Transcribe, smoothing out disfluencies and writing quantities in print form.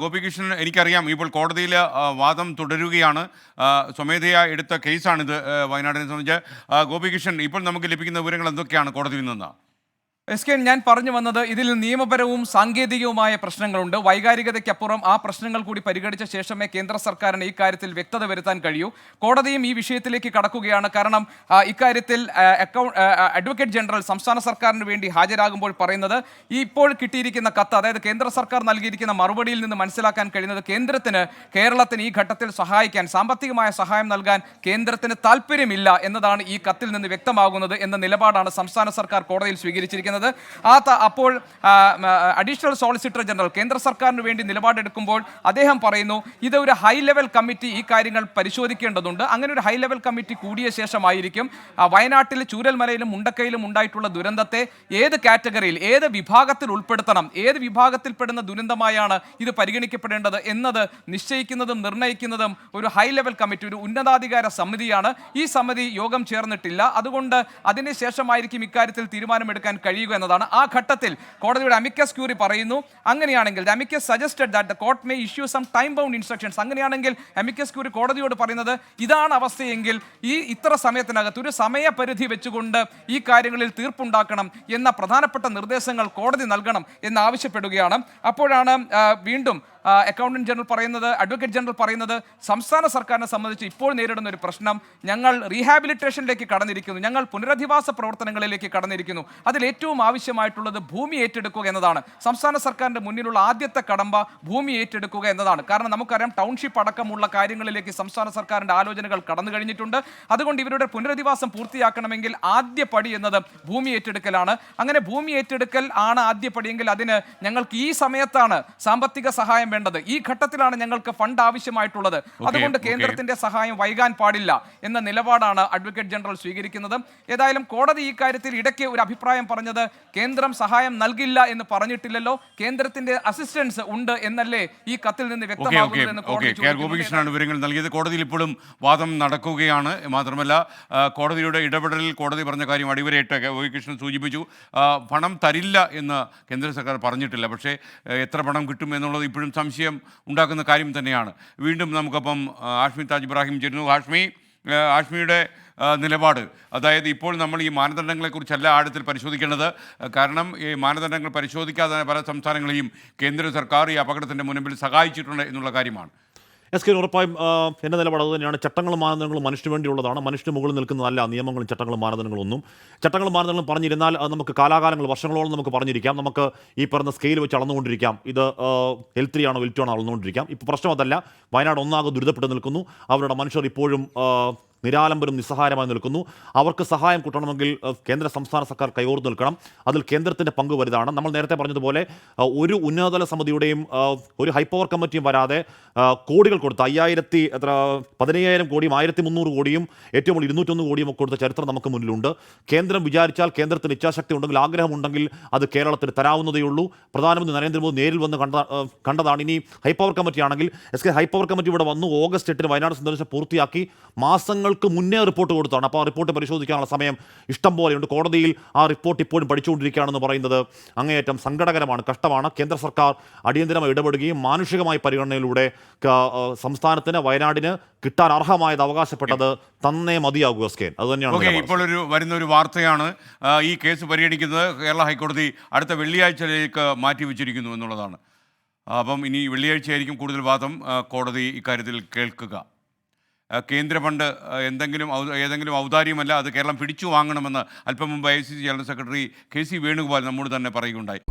ഗോപികൃഷ്ണൻ, എനിക്കറിയാം ഇപ്പോൾ കോടതിയിൽ വാദം തുടരുകയാണ്. സ്വമേധയാ എടുത്ത കേസാണിത് വയനാടിനെ സംബന്ധിച്ച്. ഗോപികൃഷ്ണൻ, ഇപ്പോൾ നമുക്ക് ലഭിക്കുന്ന വിവരങ്ങൾ എന്തൊക്കെയാണ് കോടതിയിൽ നിന്ന്? ഞാൻ പറഞ്ഞു വന്നത് ഇതിൽ നിയമപരവും സാങ്കേതികവുമായ പ്രശ്നങ്ങളുണ്ട്. വൈകാരികതയ്ക്കപ്പുറം ആ പ്രശ്നങ്ങൾ കൂടി പരിഗണിച്ച ശേഷമേ കേന്ദ്ര സർക്കാരിന് ഈ കാര്യത്തിൽ വ്യക്തത വരുത്താൻ കഴിയൂ. കോടതിയും ഈ വിഷയത്തിലേക്ക് കടക്കുകയാണ്. കാരണം ഇക്കാര്യത്തിൽ അഡ്വക്കേറ്റ് ജനറൽ സംസ്ഥാന സർക്കാരിന് വേണ്ടി ഹാജരാകുമ്പോൾ പറയുന്നത് ഇപ്പോൾ കിട്ടിയിരിക്കുന്ന കത്ത്, അതായത് കേന്ദ്ര സർക്കാർ നൽകിയിരിക്കുന്ന മറുപടിയിൽ നിന്ന് മനസ്സിലാക്കാൻ കഴിയുന്നത് കേന്ദ്രത്തിന് കേരളത്തിന് ഈ ഘട്ടത്തിൽ സഹായിക്കാൻ, സാമ്പത്തികമായ സഹായം നൽകാൻ കേന്ദ്രത്തിന് താല്പര്യമില്ല എന്നതാണ് ഈ കത്തിൽ നിന്ന് വ്യക്തമാകുന്നത് എന്ന നിലപാടാണ് സംസ്ഥാന സർക്കാർ കോടതിയിൽ സ്വീകരിച്ചിരിക്കുന്നത്. അപ്പോൾ അഡീഷണൽ സോളിസിറ്റർ ജനറൽ കേന്ദ്ര സർക്കാരിന് വേണ്ടി നിലപാടെടുക്കുമ്പോൾ അദ്ദേഹം പറയുന്നു ഇത് ഒരു ഹൈ ലെവൽ കമ്മിറ്റി ഈ കാര്യങ്ങൾ പരിശോധിക്കേണ്ടതുണ്ട്. അങ്ങനെ ഒരു ഹൈ ലെവൽ കമ്മിറ്റി കൂടിയ ശേഷമായിരിക്കും വയനാട്ടിൽ ചൂരൽമലയിലും മുണ്ടക്കയിലും ഉണ്ടായിട്ടുള്ള ദുരന്തത്തെ ഏത് കാറ്റഗറിയിൽ, ഏത് വിഭാഗത്തിൽ ഉൾപ്പെടുത്തണം, ഏത് വിഭാഗത്തിൽപ്പെടുന്ന ദുരന്തമായാണ് ഇത് പരിഗണിക്കപ്പെടേണ്ടത് എന്നത് നിശ്ചയിക്കുന്നതും നിർണ്ണയിക്കുന്നതും ഒരു ഹൈ ലെവൽ കമ്മിറ്റി, ഒരു ഉന്നതാധികാര സമിതിയാണ്. ഈ സമിതി യോഗം ചേർന്നിട്ടില്ല. അതുകൊണ്ട് അതിനുശേഷമായിരിക്കും ഇക്കാര്യത്തിൽ തീരുമാനമെടുക്കാൻ കഴിയുക എന്നതാണ്. ആ ഘട്ടത്തിൽ കോടതിയുടെ അമിക്കസ് ക്യൂറി പറയുന്നു, അങ്ങനെയാണെങ്കിൽ amicus suggested that the court may issue some time bound instructions. അങ്ങനെയാണെങ്കിൽ അമിക്കസ് ക്യൂറി കോടതിയോട് പറയുന്നത് ഇതാണ് അവസ്ഥയെങ്കിൽ ഇത്ര സമയത്തിനകത്ത് ഒരു സമയപരിധി വെച്ചുകൊണ്ട് ഈ കാര്യങ്ങളിൽ തീർപ്പുണ്ടാക്കണം എന്ന പ്രധാനപ്പെട്ട നിർദ്ദേശങ്ങൾ കോടതി നൽകണം എന്നാവശ്യപ്പെടുകയാണ്. അപ്പോഴാണ് വീണ്ടും അക്കൗണ്ടന്റ് ജനറൽ പറയുന്നത്, അഡ്വക്കേറ്റ് ജനറൽ പറയുന്നത്, സംസ്ഥാന സർക്കാരിനെ സംബന്ധിച്ച് ഇപ്പോൾ നേരിടുന്ന ഒരു പ്രശ്നം, ഞങ്ങൾ റീഹാബിലിറ്റേഷനിലേക്ക് കടന്നിരിക്കുന്നു, ഞങ്ങൾ പുനരധിവാസ പ്രവർത്തനങ്ങളിലേക്ക് കടന്നിരിക്കുന്നു. അതിൽ ഏറ്റവും ആവശ്യമായിട്ടുള്ളത് ഭൂമി ഏറ്റെടുക്കുക എന്നതാണ്. സംസ്ഥാന സർക്കാരിൻ്റെ മുന്നിലുള്ള ആദ്യത്തെ കടമ്പ ഭൂമി ഏറ്റെടുക്കുക എന്നതാണ്. കാരണം നമുക്കറിയാം ടൗൺഷിപ്പ് അടക്കമുള്ള കാര്യങ്ങളിലേക്ക് സംസ്ഥാന സർക്കാരിൻ്റെ ആലോചനകൾ കടന്നു കഴിഞ്ഞിട്ടുണ്ട്. അതുകൊണ്ട് ഇവരുടെ പുനരധിവാസം പൂർത്തിയാക്കണമെങ്കിൽ ആദ്യ പടി എന്നത് ഭൂമി ഏറ്റെടുക്കലാണ്. അങ്ങനെ ഭൂമി ഏറ്റെടുക്കൽ ആണ് ആദ്യ പടിയെങ്കിൽ അതിന് ഞങ്ങൾക്ക് ഈ സമയത്താണ് സാമ്പത്തിക സഹായം വേണ്ടത്, ഈ ഘട്ടത്തിലാണ് ഞങ്ങൾക്ക് ഫണ്ട് ആവശ്യമായിട്ടുള്ളത്. അതുകൊണ്ട് കേന്ദ്രത്തിന്റെ സഹായം വൈകാൻ പാടില്ല എന്ന നിലപാടാണ് അഡ്വക്കേറ്റ് ജനറൽ സ്വീകരിക്കുന്നത്. ഏതായാലും കോടതി ഈ കാര്യത്തിൽ ഇടയ്ക്ക് ഒരു അഭിപ്രായം പറഞ്ഞത് കേന്ദ്രം സഹായം നൽകില്ല എന്ന് പറഞ്ഞിട്ടില്ലല്ലോ, കേന്ദ്രത്തിന്റെ അസിസ്റ്റൻസ് ഉണ്ട് എന്നല്ലേ ഈ കത്തിൽ നിന്ന് വ്യക്തമാകുന്നതെന്ന് ഗോപികൃഷ്ണനാണ് വിവരങ്ങൾ നൽകിയത്. കോടതിയിൽ ഇപ്പോഴും വാദം നടക്കുകയാണ്. മാത്രമല്ല കോടതിയുടെ ഇടപെടലിൽ കോടതി പറഞ്ഞ കാര്യം അടിവരയിട്ട് ഗോപികൃഷ്ണൻ സൂചിപ്പിച്ചു. പണം തരില്ല എന്ന് കേന്ദ്ര സർക്കാർ പറഞ്ഞിട്ടില്ല. പക്ഷേ എത്ര പണം കിട്ടും എന്നുള്ളത് ഇപ്പോഴും സംശയം ഉണ്ടാക്കുന്ന കാര്യം തന്നെയാണ്. വീണ്ടും നമുക്കപ്പം ഹാഷ്മി താജ് ഇബ്രാഹിം ചേരുന്നു. ഹാഷ്മിയുടെ നിലപാട്, അതായത് ഇപ്പോൾ നമ്മൾ ഈ മാനദണ്ഡങ്ങളെക്കുറിച്ചല്ല ആഴത്തിൽ പരിശോധിക്കേണ്ടത്. കാരണം ഈ മാനദണ്ഡങ്ങൾ പരിശോധിക്കാതെ പല സംസ്ഥാനങ്ങളെയും കേന്ദ്ര സർക്കാർ ഈ അപകടത്തിൻ്റെ മുൻപിൽ സഹായിച്ചിട്ടുണ്ട് എന്നുള്ള കാര്യമാണ്. ഉറപ്പായും എൻ്റെ നിലപാട് അത് തന്നെയാണ്. ചട്ടങ്ങളും മാനദണ്ഡങ്ങളും മനുഷ്യന് വേണ്ടിയുള്ളതാണ്. മനുഷ്യന് മുകളിൽ നിൽക്കുന്നതല്ല നിയമങ്ങളും ചട്ടങ്ങളും മാനദണ്ഡങ്ങളും ഒന്നും. ചട്ടങ്ങളും മാനദണ്ഡങ്ങളും പറഞ്ഞിരുന്നാൽ അത് നമുക്ക് കാലാകാലങ്ങൾ വർഷങ്ങളോളം നമുക്ക് പറഞ്ഞിരിക്കാം. നമുക്ക് ഈ പറഞ്ഞ സ്കെയിൽ വെച്ച് അളന്നുകൊണ്ടിരിക്കാം. ഇത് L3 ആണോ L2 ആണോ അളന്നുകൊണ്ടിരിക്കാം. ഇപ്പോൾ പ്രശ്നം അതല്ല. വയനാട് ഒന്നാകെ ദുരിതപ്പെട്ട് നിൽക്കുന്നു. അവരുടെ മനുഷ്യർ ഇപ്പോഴും നിരാലംബരും നിസ്സഹായമായി നിൽക്കുന്നു. അവർക്ക് സഹായം കൂട്ടണമെങ്കിൽ കേന്ദ്ര സംസ്ഥാന സർക്കാർ കൈകോർത്ത് നിൽക്കണം. അതിൽ കേന്ദ്രത്തിൻ്റെ പങ്ക് വലുതാണ്. നമ്മൾ നേരത്തെ പറഞ്ഞതുപോലെ ഒരു ഉന്നതതല സമിതിയുടെയും ഒരു ഹൈപ്പവർ കമ്മിറ്റിയും വരാതെ കോടികൾ കൊടുത്ത് 15,000 കോടിയും 1,300 കോടിയും ഏറ്റവും കൂടുതൽ 201 കോടിയും ഒക്കെ കൊടുത്ത ചരിത്രം നമുക്ക് മുന്നിലുണ്ട്. കേന്ദ്രം വിചാരിച്ചാൽ, കേന്ദ്രത്തിന് ഇച്ഛാശക്തി ഉണ്ടെങ്കിൽ, ആഗ്രഹമുണ്ടെങ്കിൽ അത് കേരളത്തിന് തരാവുന്നതേ ഉള്ളൂ. പ്രധാനമന്ത്രി നരേന്ദ്രമോദി നേരിൽ വന്ന് കണ്ടതാണ്. ഇനി ഹൈപ്പവർ കമ്മിറ്റി ആണെങ്കിൽ ഹൈപ്പവർ കമ്മിറ്റി ഇവിടെ വന്നു ഓഗസ്റ്റ് 8 വയനാട് സന്ദർശനം പൂർത്തിയാക്കി മാസങ്ങൾക്ക് മുന്നേ റിപ്പോർട്ട് കൊടുത്താണ്. അപ്പോൾ ആ റിപ്പോർട്ട് പരിശോധിക്കാനുള്ള സമയം ഇഷ്ടം പോലെയുണ്ട്. കോടതിയിൽ ആ റിപ്പോർട്ട് ഇപ്പോഴും പഠിച്ചുകൊണ്ടിരിക്കുകയാണെന്ന് പറയുന്നത് അങ്ങേയറ്റം സങ്കടകരമാണ്, കഷ്ടമാണ്. കേന്ദ്ര സർക്കാർ അടിയന്തരമായി ഇടപെടുകയും മാനുഷികമായ പരിഗണനയിലൂടെ സംസ്ഥാനത്തിന്, വയനാടിന് കിട്ടാൻ അർഹമായത് അവകാശപ്പെട്ടത് തന്നേ മതിയാകുക. അത് തന്നെയാണ് ഇപ്പോൾ വരുന്ന ഒരു വാർത്തയാണ്. ഈ കേസ് പരിഗണിക്കുന്നത് കേരള ഹൈക്കോടതി അടുത്ത വെള്ളിയാഴ്ചയിലേക്ക് മാറ്റിവെച്ചിരിക്കുന്നു എന്നുള്ളതാണ്. അപ്പം ഇനി വെള്ളിയാഴ്ചയായിരിക്കും കൂടുതൽ വാദം കോടതി ഇക്കാര്യത്തിൽ കേൾക്കുക. കേന്ദ്ര ഫണ്ട് ഏതെങ്കിലും ഔദാര്യമല്ല, അത് കേരളം പിടിച്ചു വാങ്ങണമെന്ന് അല്പം മുമ്പ് ICC general secretary KC Venugopal നമ്മോട് തന്നെ പറയുകയുണ്ടായി.